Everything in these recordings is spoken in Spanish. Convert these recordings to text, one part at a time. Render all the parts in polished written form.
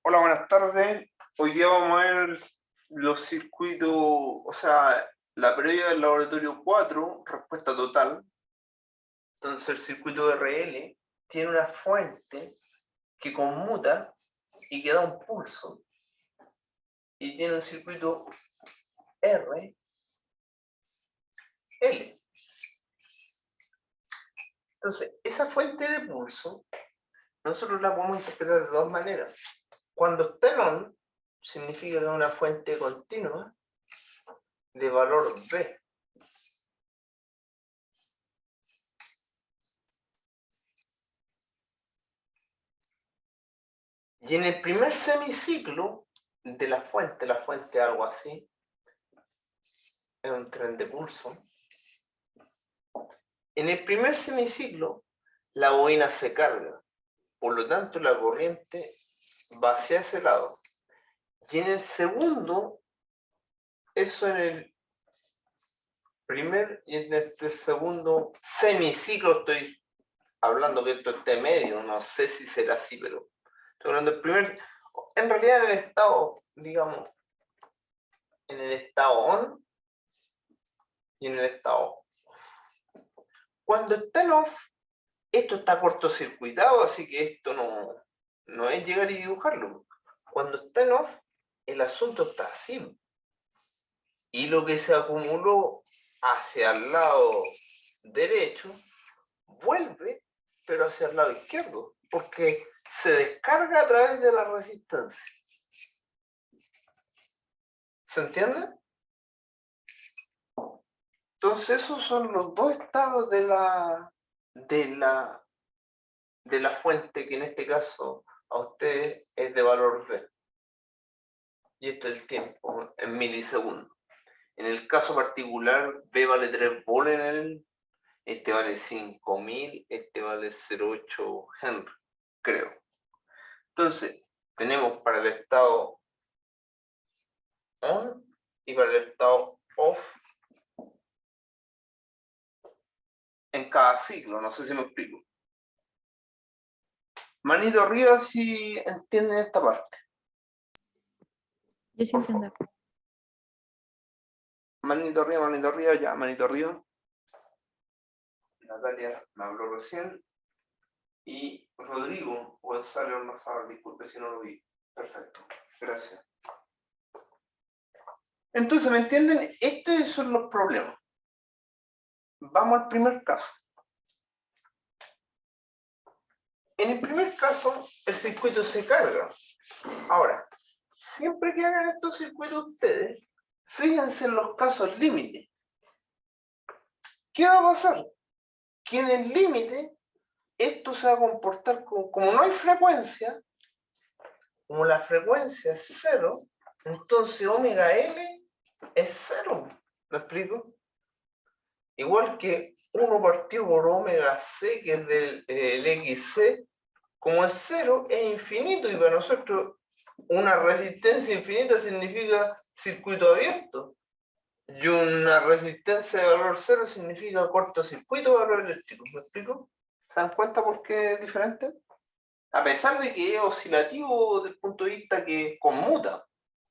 Hola, buenas tardes. Hoy día vamos a ver los circuitos, o sea, la prueba del laboratorio 4, respuesta total. Entonces el circuito RL tiene una fuente que conmuta y que da un pulso. Y tiene un circuito RL. Entonces, esa fuente de pulso, nosotros la podemos interpretar de dos maneras. Cuando está en on, significa que es una fuente continua de valor B. Y en el primer semiciclo de la fuente algo así, es un tren de pulso. En el primer semiciclo, la bobina se carga, por lo tanto la corriente va hacia ese lado. Y en el segundo, eso en el primer y en el segundo semiciclo, estoy hablando que esto esté medio, no sé si será así, pero estoy hablando del primer, en realidad en el estado, digamos, en el estado on y en el estado off. Cuando está en off, esto está cortocircuitado, así que esto no es llegar y dibujarlo. Cuando está en off, el asunto está así. Y lo que se acumuló hacia el lado derecho, vuelve, pero hacia el lado izquierdo, porque se descarga a través de la resistencia. ¿Se entiende? Entonces esos son los dos estados de la fuente, que en este caso a ustedes es de valor B. Y esto es el tiempo en milisegundos. En el caso particular, B vale 3 Bohlen, este vale 5000, este vale 0,8 Henry, creo. Entonces, tenemos para el estado on y para el estado off en cada ciclo, no sé si me explico. Manito arriba si entienden esta parte. Yo sí entiendo. Manito arriba, ya, manito arriba. Natalia me habló recién. Y Rodrigo Gonzalo Almazar, disculpe si no lo vi. Perfecto, gracias. Entonces, ¿me entienden? Estos son los problemas. Vamos al primer caso. En el primer caso, el circuito se carga. Ahora, siempre que hagan estos circuitos ustedes, fíjense en los casos límite. ¿Qué va a pasar? Que en el límite, esto se va a comportar como no hay frecuencia, como la frecuencia es cero, entonces omega L es cero. ¿Me explico? Igual que 1 partido por omega C, que es del XC, como es cero, es infinito, y para nosotros una resistencia infinita significa circuito abierto, y una resistencia de valor cero significa cortocircuito de valor eléctrico. ¿Me explico? ¿Se dan cuenta por qué es diferente? A pesar de que es oscilativo desde el punto de vista que conmuta,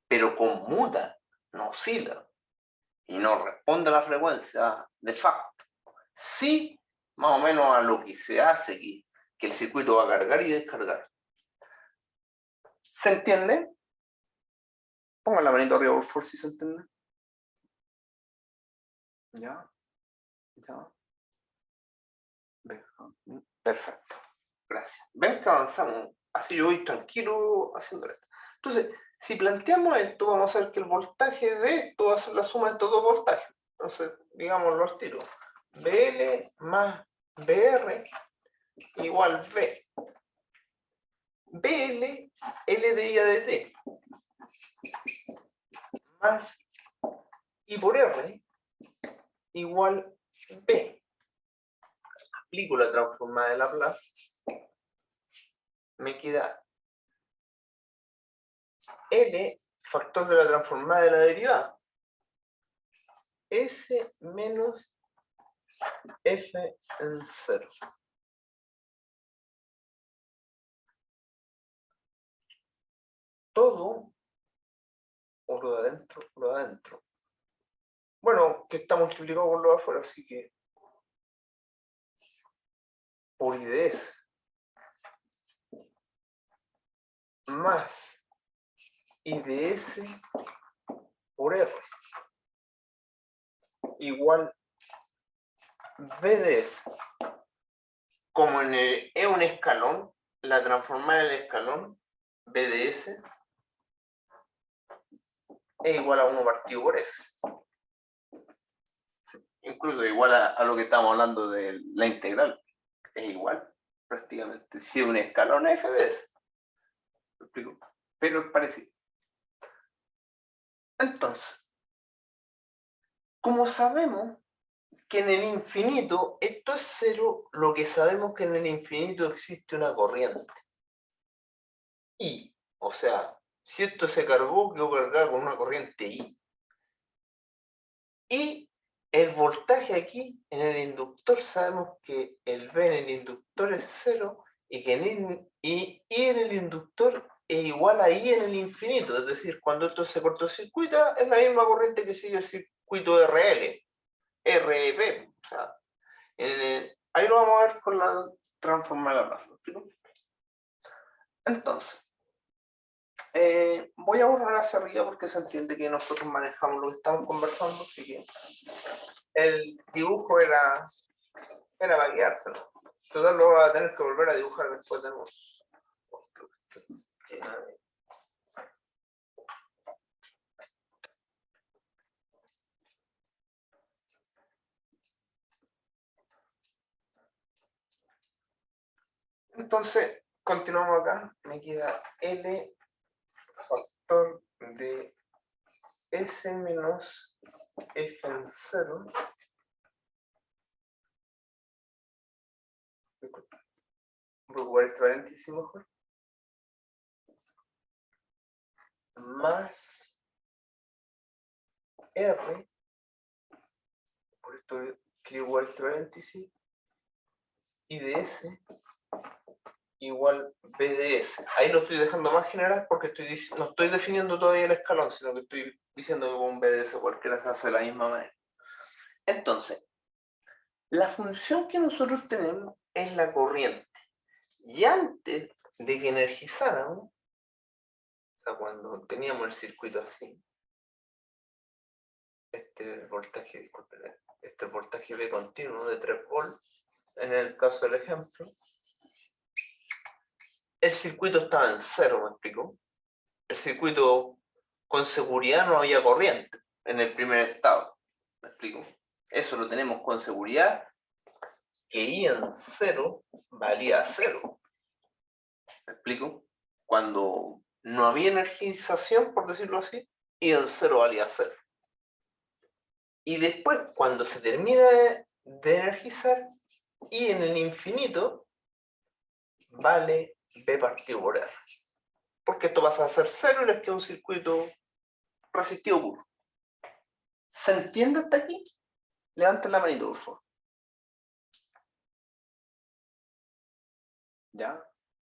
pero conmuta, no oscila, y no responde a la frecuencia de facto. Sí, más o menos a lo que se hace aquí, que el circuito va a cargar y descargar. ¿Se entiende? Pongan la manito arriba, por favor, si se entiende. Ya, ya. Perfecto, gracias. Ven que avanzamos, así yo voy tranquilo haciendo esto. Entonces, si planteamos esto, vamos a ver que el voltaje de esto va a ser la suma de estos dos voltajes. Entonces, digámoslo al tiro. BL más BR igual V. BL, L de I a de T, más I por R igual B. Aplico la transformada de Laplace, me queda L, factor de la transformada de la derivada, S menos F en 0. todo o lo de adentro, lo de adentro. Bueno, que está multiplicado por lo de afuera, así que por IDS más IDS por R igual BDS. Como es un escalón, la transformada en el escalón BDS es igual a 1 partido por S. Incluso igual a lo que estamos hablando de la integral. Es igual, prácticamente. Si es un escalón es f de S. ¿Me explico? Pero es parecido. Entonces, como sabemos que en el infinito esto es cero, lo que sabemos que en el infinito existe una corriente. I, o sea, si esto se cargó, quedó cargado con una corriente I. Y el voltaje aquí en el inductor sabemos que el V en el inductor es cero y que I en el inductor es igual a I en el infinito. Es decir, cuando esto se cortocircuita es la misma corriente que sigue el circuito RL, RP. O sea, ahí lo vamos a ver con la transformada de Laplace. Entonces, voy a borrar hacia arriba porque se entiende que nosotros manejamos lo que estamos conversando, así que el dibujo era para quedárselo. Total, lo voy a tener que volver a dibujar después de nuevo. Entonces, continuamos acá. Me queda L factor de S menos F en 0. Voy a ocupar este paréntesis mejor. Más R. Por esto quiero ocupar este paréntesis. Y de S igual BDS. Ahí lo estoy dejando más general porque no estoy definiendo todavía el escalón, sino que estoy diciendo que con BDS cualquiera se hace de la misma manera. Entonces, la función que nosotros tenemos es la corriente. Y antes de que energizáramos, o sea, cuando teníamos el circuito así, este voltaje V continuo de 3 volts, en el caso del ejemplo, el circuito estaba en cero, ¿me explico? El circuito con seguridad no había corriente en el primer estado, ¿me explico? Eso lo tenemos con seguridad, que I en cero valía cero, ¿me explico? Cuando no había energización, por decirlo así, I en cero valía cero. Y después, cuando se termina de energizar, I en el infinito vale B partido por R. Porque esto pasa a ser cero y les queda un circuito resistivo puro. ¿Se entiende hasta aquí? Levanten la manito, por favor. ¿Ya?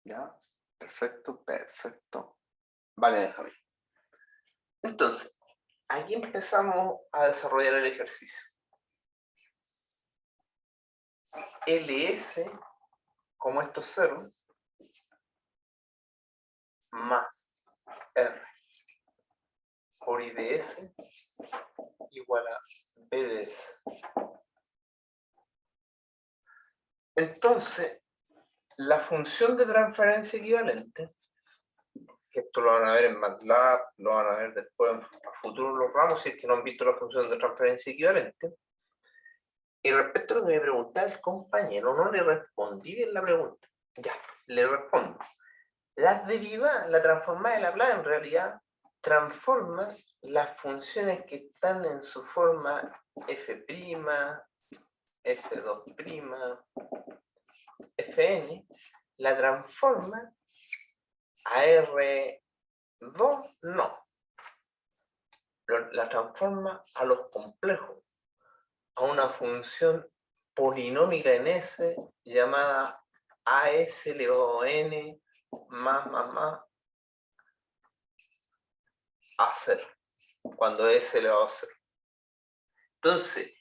¿Ya? Perfecto, perfecto. Vale, déjame. Entonces, aquí empezamos a desarrollar el ejercicio. LS, como esto es cero, más R por IDS igual a BDS. Entonces, la función de transferencia equivalente, que esto lo van a ver en MATLAB, lo van a ver después a futuro los ramos, si es que no han visto la función de transferencia equivalente. Y respecto a lo que me preguntaba el compañero, no le respondí bien la pregunta. Ya, le respondo. Las derivadas, la transformada de Laplace en realidad transforma las funciones que están en su forma f', f2', fn, la transforma a R2, no. La transforma a los complejos, a una función polinómica en S llamada AS elevado a n más a 0, cuando S elevado a 0. Entonces,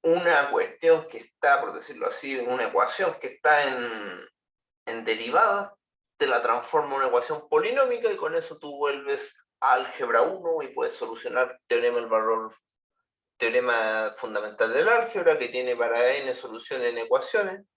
una cuestión que está, por decirlo así, una ecuación que está en derivada, te la transforma en una ecuación polinómica y con eso tú vuelves a álgebra 1 y puedes solucionar teorema fundamental del álgebra que tiene para n soluciones en ecuaciones.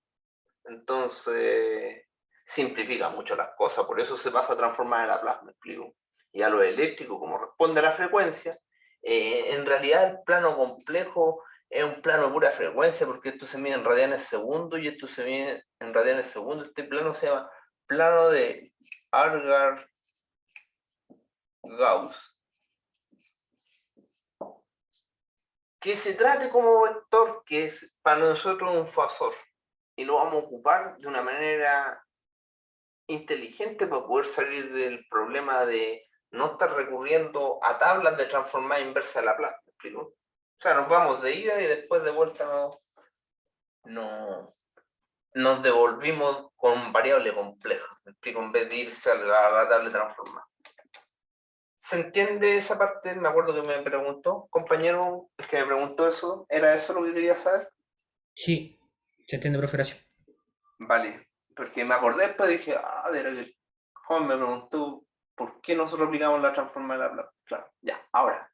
Entonces, simplifica mucho las cosas, por eso se pasa a transformar en Laplace, me explico. Y a lo eléctrico, como responde a la frecuencia, en realidad el plano complejo es un plano de pura frecuencia, porque esto se mide en radianes segundo y esto se mide en radianes segundo. Este plano se llama plano de Algar-Gauss. Que se trate como vector, que es para nosotros un fasor, y lo vamos a ocupar de una manera inteligente para poder salir del problema de no estar recurriendo a tablas de transformada inversa de Laplace, ¿me explico? O sea, nos vamos de ida y después de vuelta nos devolvimos con variable compleja, ¿me explico? En vez de irse a la tabla transformada. ¿Se entiende esa parte? Me acuerdo que me preguntó, compañero, el que me preguntó eso, ¿era eso lo que quería saber? Sí, se entiende, profe Horacio. Vale, porque me acordé después y dije, de lo que el joven me preguntó, ¿por qué nosotros aplicamos la transformada de Laplace? Claro, ya, ahora,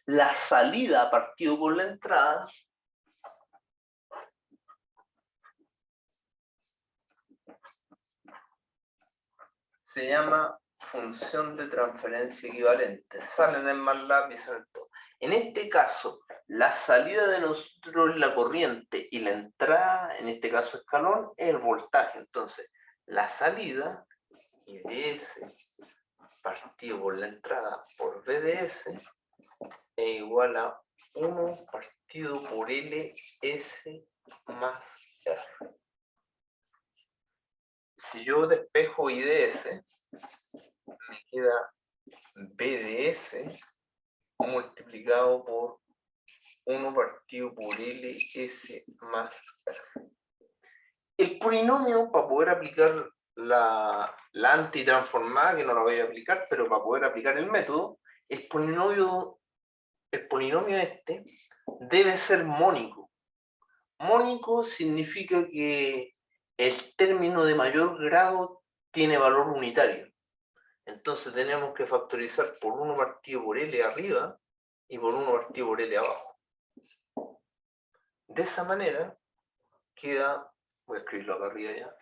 la salida partido por la entrada se llama función de transferencia equivalente. Salen en MATLAB y salen todo. En este caso, la salida de nosotros es la corriente y la entrada, en este caso escalón, es el voltaje. Entonces, la salida, IDS partido por la entrada por BDS, es igual a 1 partido por LS más R. Si yo despejo IDS, me queda BDS multiplicado por 1 partido por LS más R. El polinomio, para poder aplicar la antitransformada, que no la voy a aplicar, pero para poder aplicar el método, el polinomio este debe ser mónico. Mónico significa que el término de mayor grado tiene valor unitario. Entonces tenemos que factorizar por 1 partido por L arriba y por 1 partido por L abajo. De esa manera queda, voy a escribirlo acá arriba ya.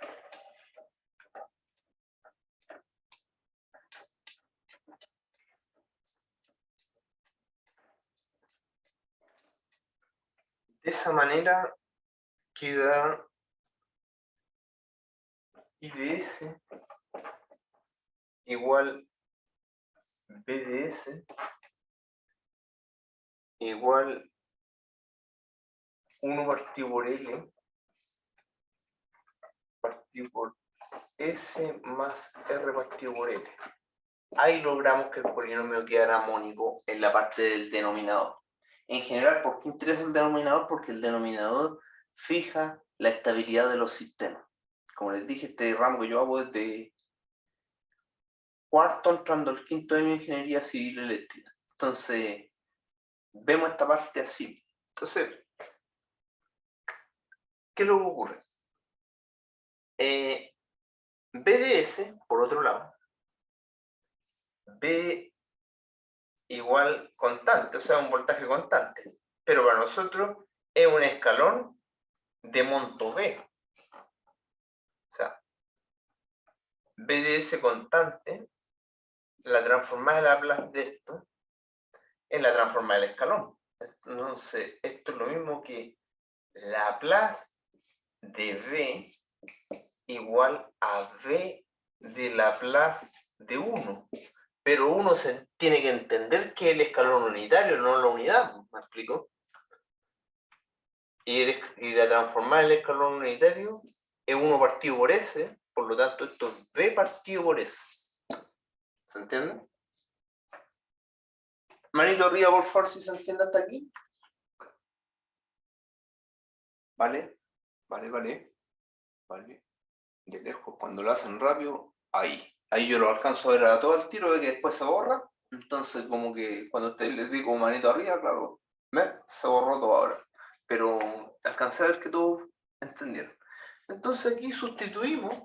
De esa manera queda IDS igual BDS igual 1 partido por L partido por S más R partido por L. Ahí logramos que el polinomio quedara mónico en la parte del denominador. En general, ¿por qué interesa el denominador? Porque el denominador fija la estabilidad de los sistemas. Como les dije, este ramo que yo hago desde cuarto entrando al quinto año de ingeniería civil eléctrica. Entonces, vemos esta parte así. Entonces, ¿qué es lo que ocurre? BDS, por otro lado, B igual constante, o sea, un voltaje constante. Pero para nosotros es un escalón de monto B. O sea, BDS constante, la transformada de Laplace de esto, es la transformada del escalón. Entonces, esto es lo mismo que Laplace de B igual a B de Laplace de 1. Pero uno se tiene que entender que es el escalón unitario, no la unidad, ¿me explico? Y la transformada del escalón unitario es 1 partido por S, por lo tanto esto es B partido por S. ¿Se entiende? Manito arriba, por favor, si se entiende hasta aquí. ¿Vale? Vale. De lejos, cuando lo hacen rápido, ahí. Ahí yo lo alcanzo a ver a todo el tiro de que después se borra, Entonces, como que cuando ustedes les digo manito arriba, claro, se borró todo ahora. Pero alcancé a ver que todos entendieron. Entonces aquí sustituimos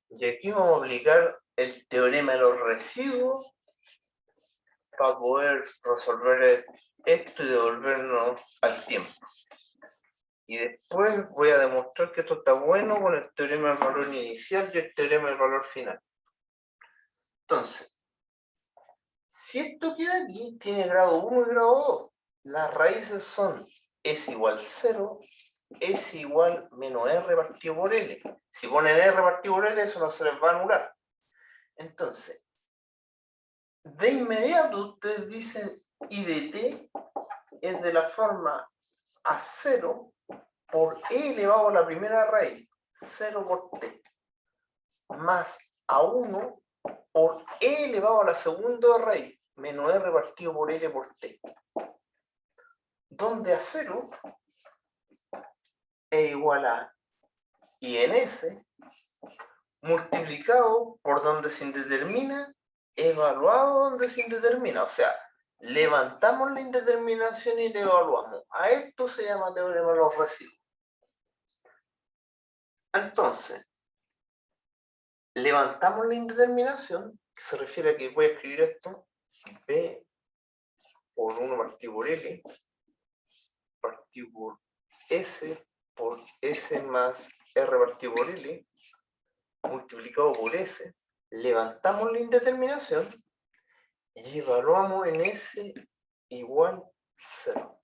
y aquí vamos a aplicar el teorema de los residuos para poder resolver esto y devolvernos al tiempo. Y después voy a demostrar que esto está bueno con el teorema del valor inicial y el teorema del valor final. Entonces, si esto queda aquí, tiene grado 1 y grado 2. Las raíces son s igual 0, s igual menos r partido por l. Si ponen r partido por l, eso no se les va a anular. Entonces, de inmediato ustedes dicen I de t es de la forma a 0 por e elevado a la primera raíz, 0 por t, más a 1 por e elevado a la segunda raíz, menos r partido por l por t, donde a 0 es igual a I en s multiplicado por donde se indetermina, evaluado donde se indetermina. O sea, levantamos la indeterminación y la evaluamos. A esto se llama teorema de los residuos. Entonces, levantamos la indeterminación, que se refiere a que voy a escribir esto, b por 1 partido por l, partido por s más r partido por l, multiplicado por s, levantamos la indeterminación y evaluamos en s igual 0.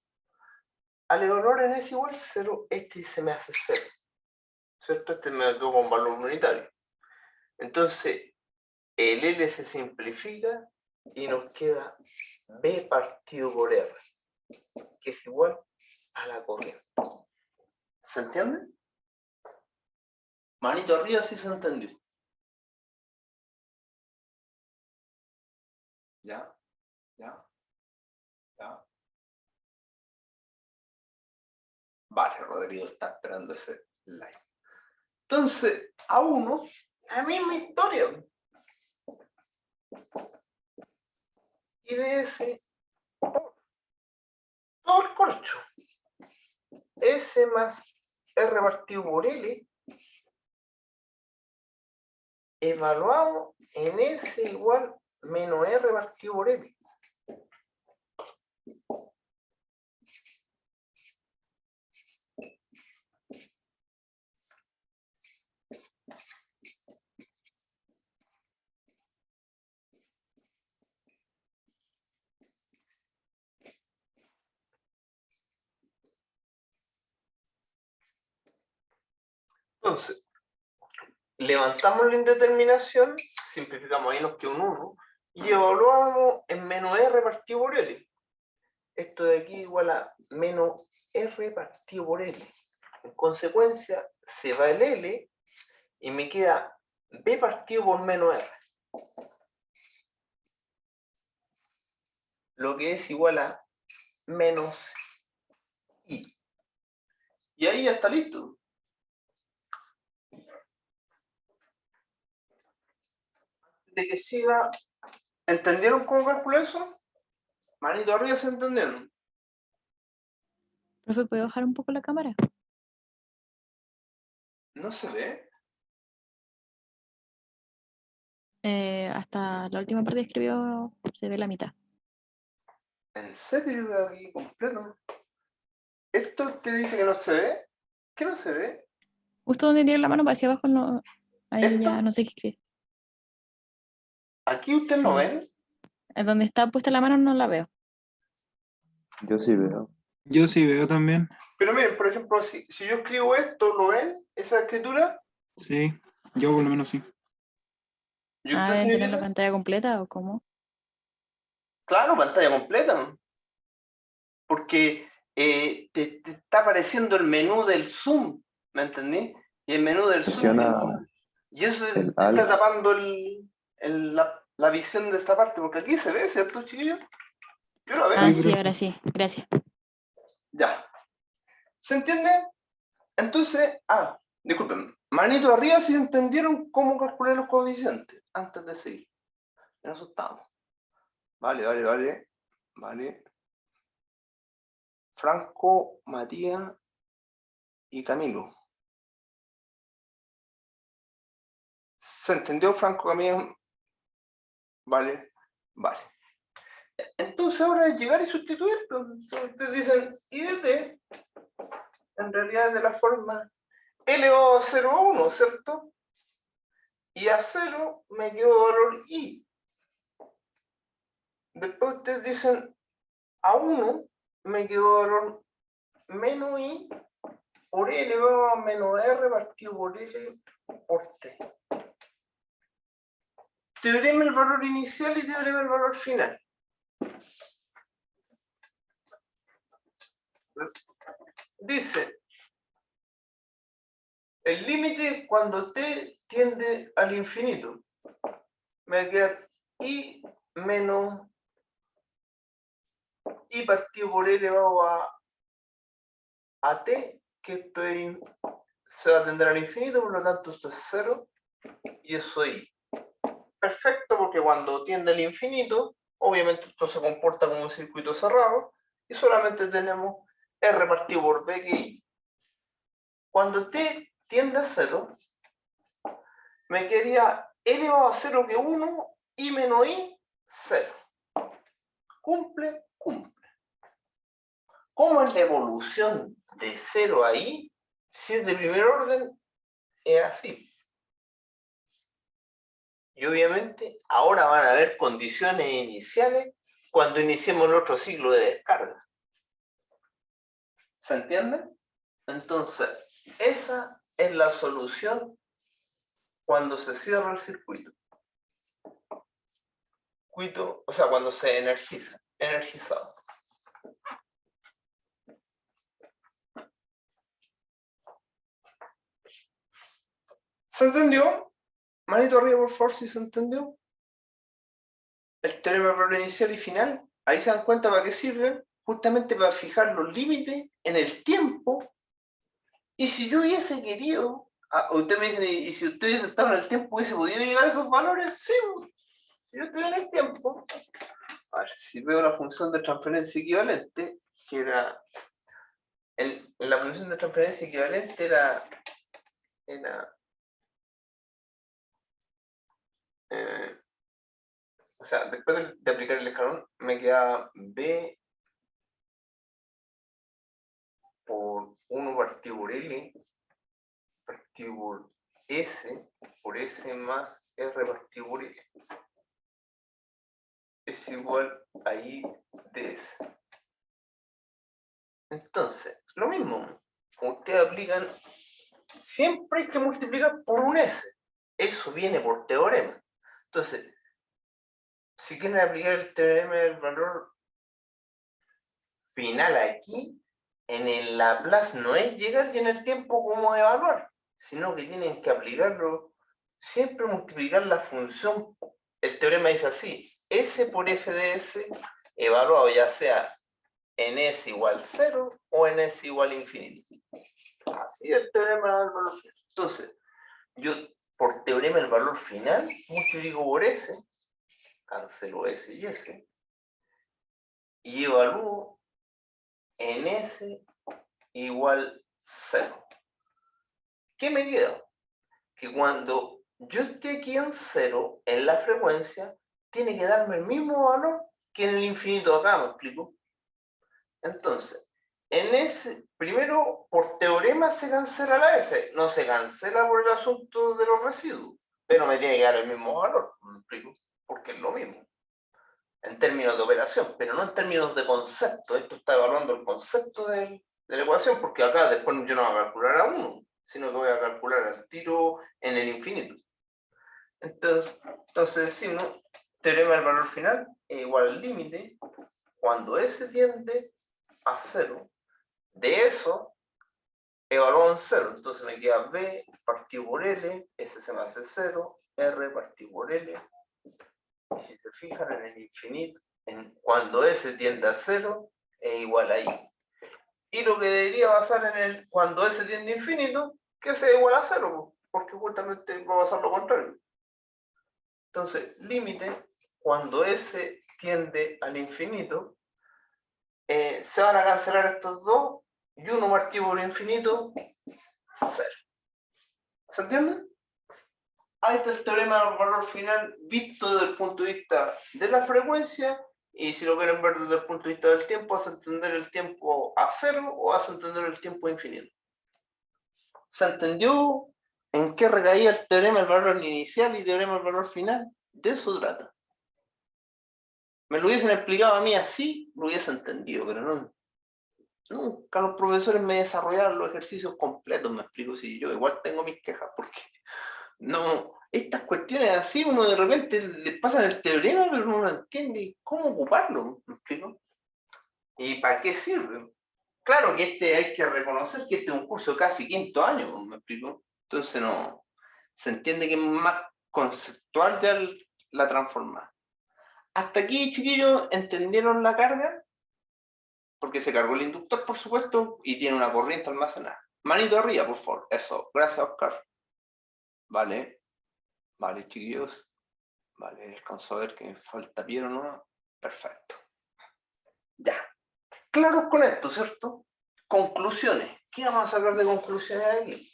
Al evaluar en s igual 0, este se me hace 0, ¿cierto? Este me quedó con valor unitario. Entonces, el L se simplifica y nos queda B partido por R, que es igual a la corriente. ¿Se entiende? Manito arriba si se entendió. ¿Ya? ¿Ya? ¿Ya? Vale, Rodrigo está esperando ese like. Entonces, a uno, la misma historia. Y de ese, todo el corcho. S más R partido por L, evaluado en S igual menos R partido por L. Entonces, levantamos la indeterminación, simplificamos, ahí nos queda un 1, y evaluamos en menos R partido por L. Esto de aquí igual a menos R partido por L. En consecuencia, se va el L y me queda B partido por menos R. Lo que es igual a menos I. Y ahí ya está listo. De que siga, ¿entendieron cómo calculo eso? Manito arriba, ¿se entendieron? Profe, ¿puedo bajar un poco la cámara? ¿No se ve? Hasta la última parte que escribió se ve la mitad. ¿En serio? Yo veo aquí completo. ¿Esto te dice que no se ve? ¿Qué no se ve? Justo donde tiene la mano para hacia abajo, no, ahí ¿Esto? ya no sé qué escribir. ¿Aquí ustedes no Sí. ven? Donde está puesta la mano no la veo. Yo sí veo. Yo sí veo también. Pero miren, por ejemplo, si yo escribo esto, ¿lo ven? ¿Esa escritura? Sí, yo por lo menos sí. ¿Y Ah, usted, ¿deben tener la señorita? pantalla completa o cómo? Claro, pantalla completa. Porque te está apareciendo el menú del Zoom, ¿me entendí? Y el menú del Zoom, Presiona y eso te el está alt. tapando la visión de esta parte, porque aquí se ve, ¿cierto, chiquillos? Yo lo veo. Ah, Sí, sí, profe. ahora sí. Gracias. Ya. ¿Se entiende? Entonces, disculpen, manito arriba si entendieron cómo calcular los coeficientes antes de seguir. En eso estamos. Vale. Franco, Matías y Camilo. ¿Se entendió, Franco, Camilo? Vale. Entonces ahora es llegar y sustituir. Pues, ustedes dicen, y de en realidad es de la forma elevado a 0 a 1, ¿cierto? Y a 0 me quedó valor i. Después ustedes dicen, a 1 me quedó valor menos i por e elevado a menos r partido por l por t. Teorema el valor inicial y teorema el valor final. Dice, el límite cuando t tiende al infinito. Me queda i menos i partido por e elevado a t, que esto se va a tender al infinito, por lo tanto esto es 0 y eso es i. Perfecto, porque cuando tiende al infinito, obviamente esto se comporta como un circuito cerrado y solamente tenemos r partido por b que i. Cuando t tiende a 0, me quedaría e elevado a 0 que 1, i menos i, 0. Cumple. ¿Cómo es la evolución de 0 a i? Si es de primer orden, es así. Y obviamente ahora van a haber condiciones iniciales cuando iniciemos el otro ciclo de descarga. ¿Se entiende? Entonces, esa es la solución cuando se cierra el circuito. O sea, cuando se energizado. ¿Se entendió? Manito arriba, por favor, si se entendió. El teorema del valor inicial y final, ahí se dan cuenta para qué sirve, justamente para fijar los límites en el tiempo. Y si yo hubiese querido, usted me dice, y si usted hubiese estado en el tiempo, ¿hubiese podido llegar a esos valores? Sí, si yo estoy en el tiempo. A ver, si veo la función de transferencia equivalente, que era, la función de transferencia equivalente era o sea, después de aplicar el escalón, me queda b por 1 partido por l, partido por s más r partido por l. Es igual a i de s. Entonces, lo mismo, ustedes aplican, siempre hay que multiplicar por un s. Eso viene por teorema. Entonces, si quieren aplicar el teorema del valor final aquí, en el Laplace no es llegar y en el tiempo como evaluar, sino que tienen que aplicarlo, siempre multiplicar la función. El teorema dice así, s por f de s evaluado ya sea en s igual 0 o en s igual infinito. Así es el teorema del valor final. Entonces, yo por teorema del valor final multiplico por s, cancelo s y evalúo en s igual 0. ¿Qué me queda? Que cuando yo esté aquí en 0, en la frecuencia, tiene que darme el mismo valor que en el infinito acá, ¿me explico? Entonces, en ese, primero, por teorema se cancela la S, no se cancela por el asunto de los residuos, pero me tiene que dar el mismo valor, ¿me explico? Porque es lo mismo, en términos de operación, pero no en términos de concepto. Esto está evaluando el concepto de la ecuación, porque acá después yo no voy a calcular a 1, sino que voy a calcular al tiro en el infinito. Entonces decimos, teorema del valor final es igual al límite cuando S tiende a 0. De eso, evalúo en 0. Entonces me queda B partido por L, S se me hace 0, R partido por L Y si se fijan en el infinito, cuando S tiende a 0, es igual a I. Y lo que debería pasar en el cuando S tiende a infinito, que sea igual a 0, porque justamente va a pasar lo contrario. Entonces, límite, cuando S tiende al infinito, se van a cancelar estos dos, y 1 partido por infinito, 0. ¿Se entiende? Ahí está el teorema del valor final visto desde el punto de vista de la frecuencia, y si lo quieren ver desde el punto de vista del tiempo, vas a entender el tiempo a 0 o vas a entender el tiempo a infinito. ¿Se entendió en qué recaía el teorema del valor inicial y teorema del valor final? De eso trata. Me lo hubiesen explicado a mí así, lo hubiese entendido, pero no. Nunca los profesores me desarrollaron los ejercicios completos, me explico. Si yo igual tengo mis quejas, porque no, estas cuestiones así, uno de repente le pasan el teorema, pero uno no entiende cómo ocuparlo, ¿me explico? ¿Y para qué sirve? Claro que hay que reconocer que este es un curso casi quinto año, ¿me explico? Entonces no, se entiende que es más conceptual ya la transformada. Hasta aquí, chiquillos, ¿entendieron la carga? Porque se cargó el inductor, por supuesto, y tiene una corriente almacenada. Manito arriba, por favor. Eso, gracias, Oscar. Vale. Vale, chiquillos. Vale, alcanzo a ver que me falta Piero, ¿no? Perfecto. Ya. Claros con esto, ¿cierto? Conclusiones. ¿Qué vamos a sacar de conclusiones aquí?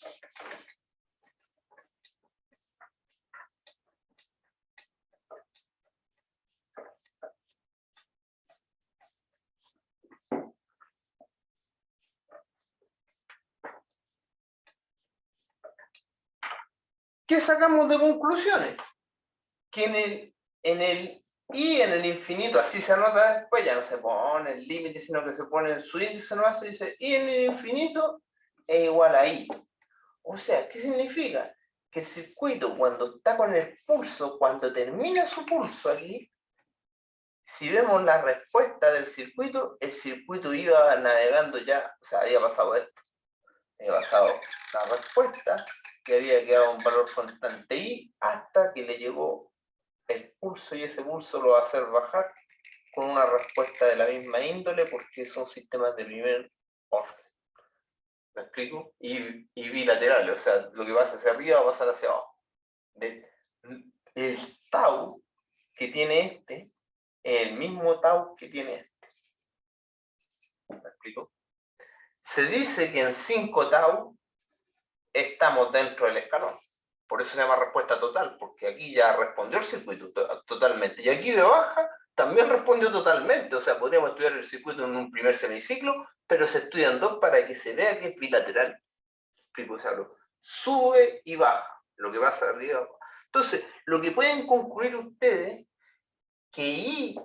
¿Qué sacamos de conclusiones? Que en el y en el infinito, así se anota después, ya no se pone el límite, sino que se pone en su índice nomás, se dice y en el infinito es igual a I. O sea, ¿qué significa? Que el circuito, cuando está con el pulso, cuando termina su pulso aquí, si vemos la respuesta del circuito, el circuito iba navegando ya, o sea, había pasado esto, había pasado la respuesta, que había quedado un valor constante I, hasta que le llegó el pulso, y ese pulso lo va a hacer bajar con una respuesta de la misma índole, porque son sistemas de primer orden. ¿Me explico? Y bilaterales, o sea, lo que pasa hacia arriba va a pasar hacia abajo. El tau que tiene este es el mismo tau que tiene este. ¿Me explico? Se dice que en 5 tau estamos dentro del escalón. Por eso se llama respuesta total, porque aquí ya respondió el circuito totalmente. Y aquí de baja también respondió totalmente. O sea, podríamos estudiar el circuito en un primer semiciclo, pero se estudian dos para que se vea que es bilateral. O sea, sube y baja, lo que pasa arriba. Entonces, lo que pueden concluir ustedes, que I,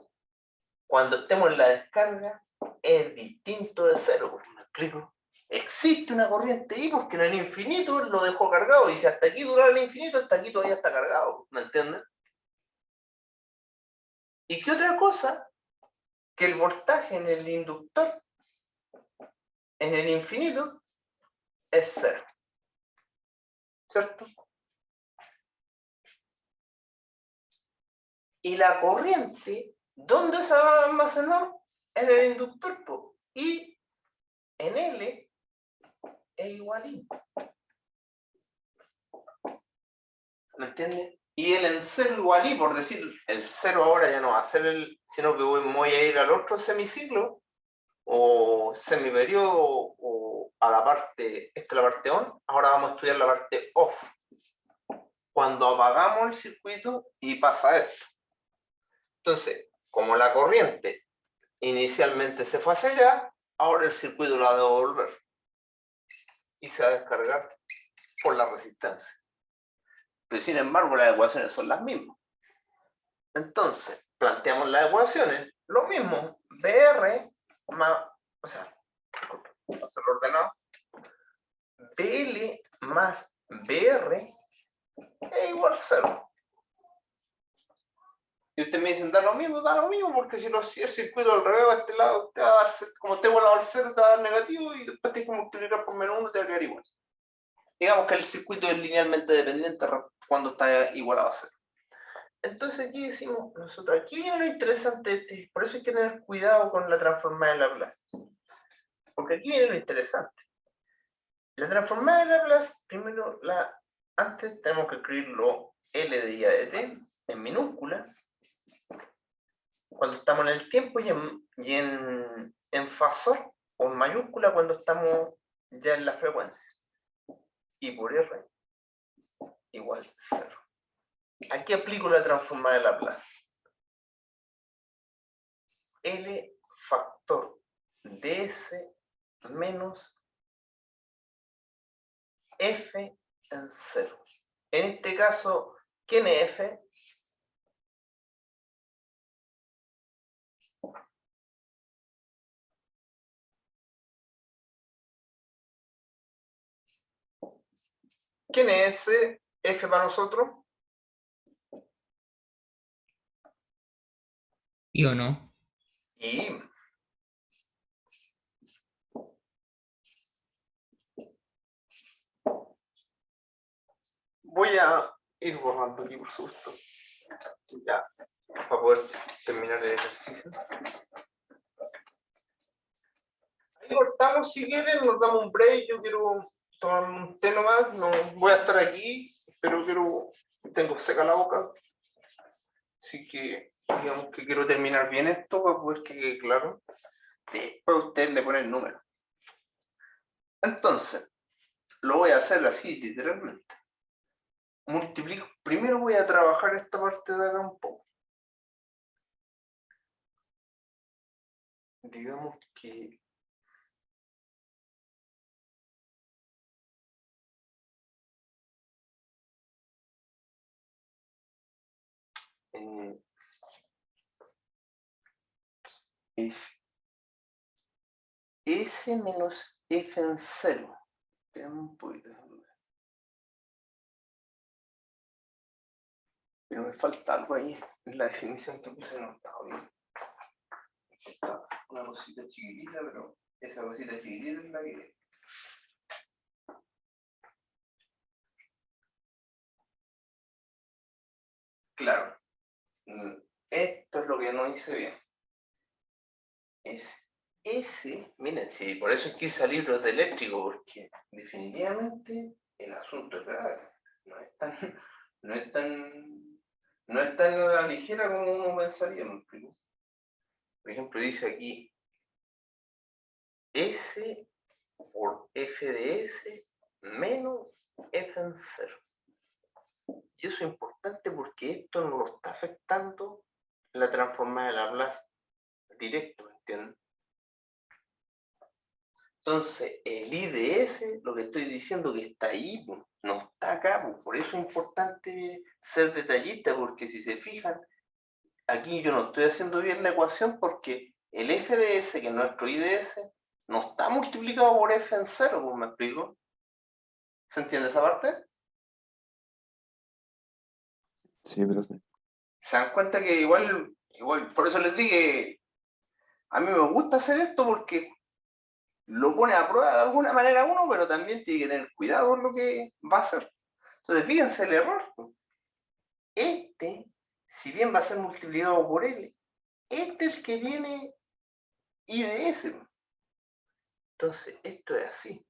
cuando estemos en la descarga, es distinto de cero. ¿Me explico? Existe una corriente I porque en el infinito lo dejó cargado, y si hasta aquí dura el infinito, hasta aquí todavía está cargado. ¿Me entienden? ¿Y qué otra cosa? Que el voltaje en el inductor, en el infinito, es cero. ¿Cierto? Y la corriente, ¿dónde se va a almacenar? En el inductor, y en L es igual a I. ¿Me entiendes? Y el en 0 igual a I, por decir, el 0 ahora ya no va a ser el, sino que me voy a ir al otro semiciclo, o semiperiodo, o a la parte, esta es la parte on, ahora vamos a estudiar la parte off. Cuando apagamos el circuito y pasa esto. Entonces, como la corriente inicialmente se fue hacia allá, ahora el circuito lo va a devolver y se va a descargar por la resistencia. Pero sin embargo, las ecuaciones son las mismas. Entonces, planteamos las ecuaciones, lo mismo, BR más, o sea, para hacerlo ordenado, BL más BR es igual a 0. Y ustedes me dicen, da lo mismo, porque si el circuito al revés a este lado, te va a dar, como te vuelve al 0, te va a dar negativo, y después te como multiplicar por menos 1, te va a quedar igual. Digamos que el circuito es linealmente dependiente cuando está igualado a 0. Entonces aquí decimos nosotros, aquí viene lo interesante de este, por eso hay que tener cuidado con la transformada de Laplace. Porque aquí viene lo interesante. La transformada de Laplace, primero, antes tenemos que escribirlo L de I a de t en minúsculas, cuando estamos en el tiempo, y en fasor, o en mayúscula cuando estamos ya en la frecuencia. Y por R igual 0. Aquí aplico la transformada de Laplace. L factor ds menos f en 0. En este caso, ¿quién es f? ¿Quién es ese? F para nosotros. ¿Y o no? Y voy a ir borrando aquí, por supuesto. Ya, para poder terminar el ejercicio. Ahí cortamos si quieren, nos damos un break. Yo quiero tomar un té nomás. No voy a estar aquí, pero tengo seca la boca. Así que, digamos que quiero terminar bien esto para poder que quede claro. Después usted le pone el número. Entonces, lo voy a hacer así, literalmente. Multiplico. Primero voy a trabajar esta parte de acá un poco. Digamos que es S menos F en 0. Espérame un poquito. Pero me falta algo ahí. En la definición que puse no estaba bien. Está una cosita chiquitita, pero esa cosita chiquitita es la que... Claro. Esto es lo que no hice bien. Es S, miren, sí, por eso es que hice libros de eléctrico, porque definitivamente el asunto es grave. No es tan, no es tan, no es tan a la ligera como uno pensaría, ¿me explico? Por ejemplo, dice aquí S por F de S menos F en 0. Y eso es importante porque esto no lo está afectando la transformada de Laplace directo, ¿entienden? Entonces, el I de S, lo que estoy diciendo que está ahí, pues, no está acá, pues. Por eso es importante ser detallista, porque si se fijan, aquí yo no estoy haciendo bien la ecuación porque el F de S, que es nuestro I de S, no está multiplicado por F en 0, pues, ¿me explico? ¿Se entiende esa parte? Sí, profe. ¿Se dan cuenta que igual, por eso les dije, a mí me gusta hacer esto porque lo pone a prueba de alguna manera uno, pero también tiene que tener cuidado con lo que va a hacer. Entonces, fíjense el error. Este, si bien va a ser multiplicado por L, este es el que tiene I de S. Entonces, esto es así.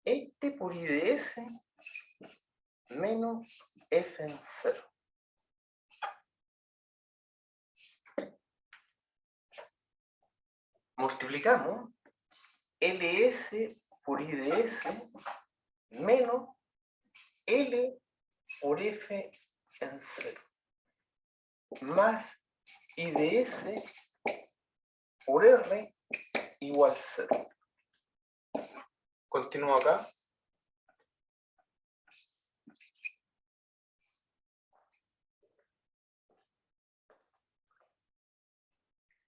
Este por I de S menos F en 0. Multiplicamos LS por I de S menos L por F en 0. Más I de S por R igual 0. Continúo acá.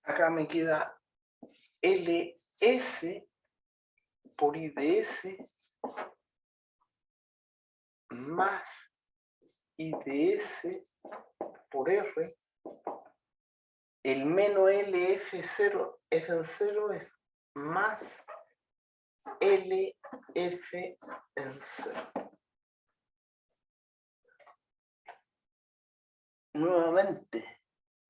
Acá me queda LS por I de S más I de S por R. El menos LF0, F en 0 es más LF en 0. nuevamente,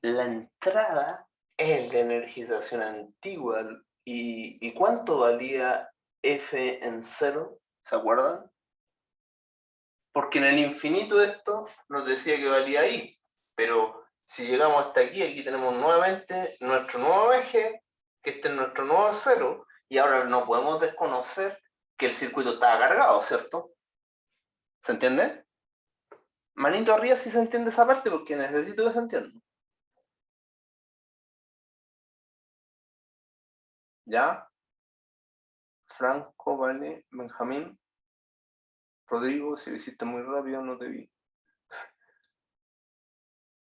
la entrada es la energización antigua. ¿Y cuánto valía F en 0? ¿Se acuerdan? Porque en el infinito esto nos decía que valía I. Pero si llegamos hasta aquí, aquí tenemos nuevamente nuestro nuevo eje, que este es nuestro nuevo 0, y ahora no podemos desconocer que el circuito estaba cargado, ¿cierto? ¿Se entiende? Manito arriba si se entiende esa parte, porque necesito que se entienda. ¿Ya? Franco, vale, Benjamín, Rodrigo, si lo hiciste muy rápido no te vi.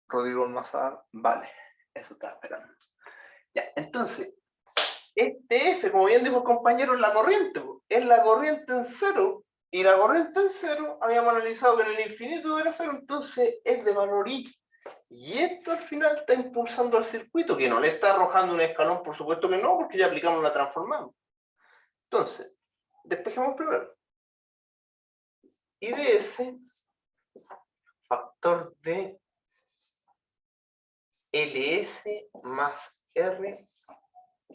Rodrigo Almazar, vale, eso estaba esperando. Ya, entonces, este F, como bien dijo el compañero, es la corriente, es la corriente en 0, y la corriente en 0 habíamos analizado que en el infinito era 0, entonces es de valor I. Y esto al final está impulsando al circuito, que no le está arrojando un escalón, por supuesto que no, porque ya aplicamos la transformada. Entonces, despejemos primero. Y de ese factor de LS más R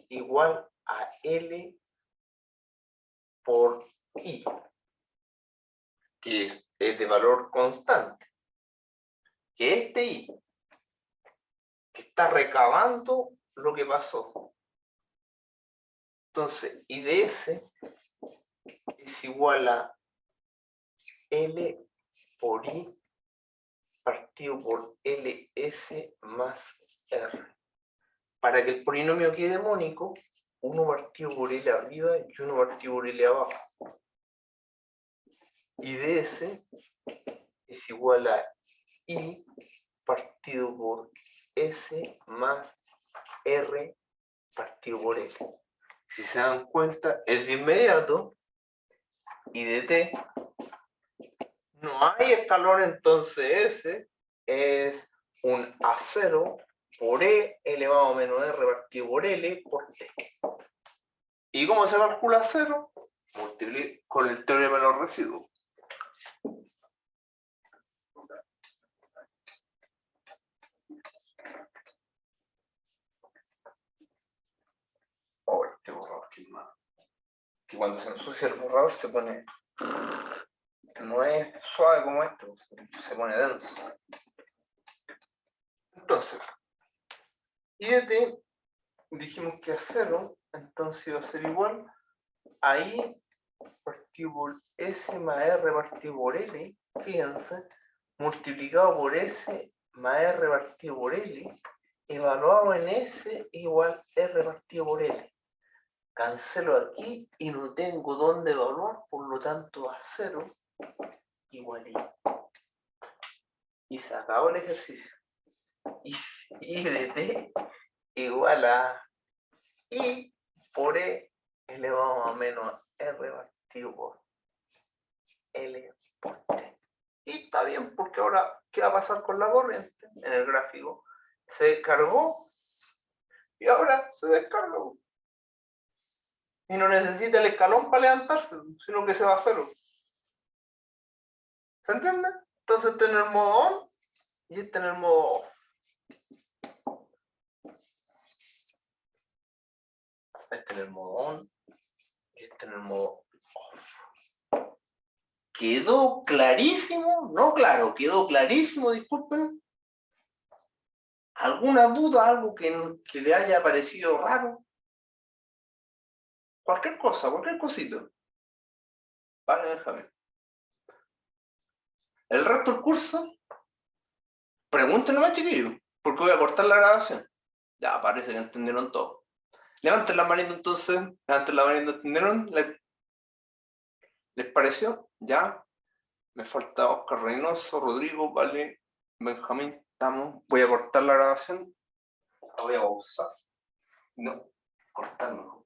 igual a L por I, que es de valor constante. Que este I, que está recabando lo que pasó. Entonces, I de S es igual a L por I partido por LS más R. Para que el polinomio quede mónico, 1 partido por L arriba y 1 partido por L abajo. Y de S es igual a I partido por S más R partido por L. Si se dan cuenta, es de inmediato. Y de T no hay escalón, entonces S es un A0 por E elevado a menos R partido por L por T. ¿Y cómo se calcula 0? Multiplicar con el teorema de los residuos. Oh, este borrador que es más. Que cuando se ensucia el borrador se pone. No es suave como este, se pone denso. Entonces, y de T dijimos que a 0, entonces iba a ser igual a I partido por S más R partido por L, fíjense, multiplicado por S más R partido por L, evaluado en S igual R partido por L. Cancelo aquí y no tengo dónde evaluar, por lo tanto a 0 igual I. Y se acabó el ejercicio. Y de T igual a I por E elevado a menos R partido por L por T. Y está bien, porque ahora, ¿qué va a pasar con la corriente? En el gráfico se descargó y ahora se descargó. Y no necesita el escalón para levantarse, sino que se va a 0. ¿Se entiende? Entonces este en el modo on y este en el modo off. Este en el modo on y este en el modo off. ¿Quedó clarísimo? No, claro, quedó clarísimo, disculpen. ¿Alguna duda, algo que le haya parecido raro? Cualquier cosa, cualquier cosita. Vale, déjame. El resto del curso, pregúntenme, chiquillos, porque voy a cortar la grabación. Ya, parece que entendieron todo. Levanten la manita entonces, levanten la manita, ¿entendieron? ¿Les pareció? Ya. Me falta Oscar Reynoso, Rodrigo, vale, Benjamín, estamos. Voy a cortar la grabación. La voy a pausar. No, cortarlo.